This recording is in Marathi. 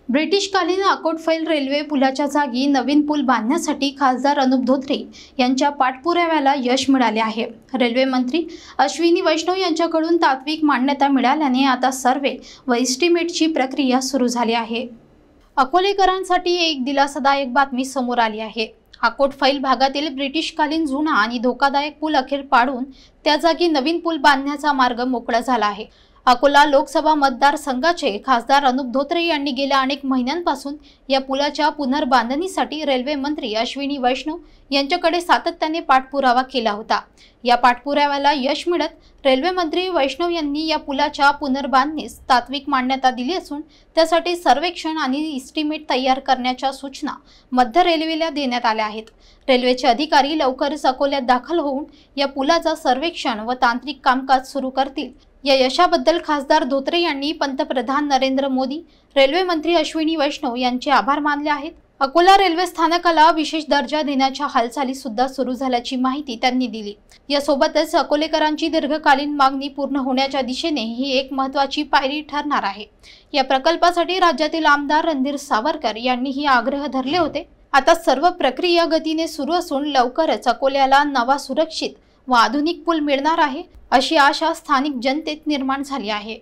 ब्रिटिशकालीन अकोटफैल रेल्वे पुलाच्या जागी नवीन पूल बांधण्यासाठी खासदार अनुप धोत्रे यांच्या पाठपुराव्याला यश मिळाले आहे। रेल्वे मंत्री अश्विनी वैष्णव यांच्याकडून तात्विक मान्यता मिळाल्याने आता सर्वे व एस्टिमेटची प्रक्रिया सुरू झाली आहे। अकोलेकरांसाठी एक दिलासादायक बातमी समोर आली आहे। अकोटफैल भागातील ब्रिटिशकालीन जुना आणि धोकादायक पूल अखेर पाडून त्या जागी नवीन पूल बांधण्याचा मार्ग मोकळा झाला आहे। अकोला लोकसभा मतदारसंघाचे खासदार अनुप धोत्रे यांनी गेल्या अनेक महिन्यांपासून या पुलाच्या पुनर्बांधणीसाठी रेल्वे मंत्री अश्विनी वैष्णव यांच्याकडे सातत्याने पाठपुरावा केला होता। या पाठपुराव्याला यश मिळत रेल्वे मंत्री वैष्णव यांनी या पुलाच्या पुनर्बांधणीस तात्विक मान्यता दिली असून त्यासाठी सर्वेक्षण आणि एस्टिमेट तयार करण्याच्या सूचना मध्य रेल्वेला देण्यात आल्या आहेत। रेल्वेचे अधिकारी लवकरच अकोल्यात दाखल होऊन या पुलाचा सर्वेक्षण व तांत्रिक कामकाज सुरू करतील। या यशाबद्दल खासदार धोत्रे यांनी पंतप्रधान नरेंद्र मोदी, रेल्वे मंत्री अश्विनी वैष्णव यांचे आभार मानले आहेत। अकोला रेल्वे स्थानकाला विशेष दर्जा देण्याच्या हालचाली सुद्धा सुरू झाल्याची माहिती त्यांनी दिली। यासोबतच अकोलेकरांची दीर्घकालीन मागणी पूर्ण होण्याच्या दिशेने ही एक महत्त्वाची पायरी ठरणार आहे। या प्रकल्पासाठी राज्यातील आमदार रणधीर सावरकर यांनीही आग्रह धरले होते। आता सर्व प्रक्रिया गतीने सुरू असून लवकरच अकोल्याला नवा सुरक्षित व आधुनिक पूल मिळणार आहे अशी आशा स्थानिक जनतेत निर्माण झाली आहे।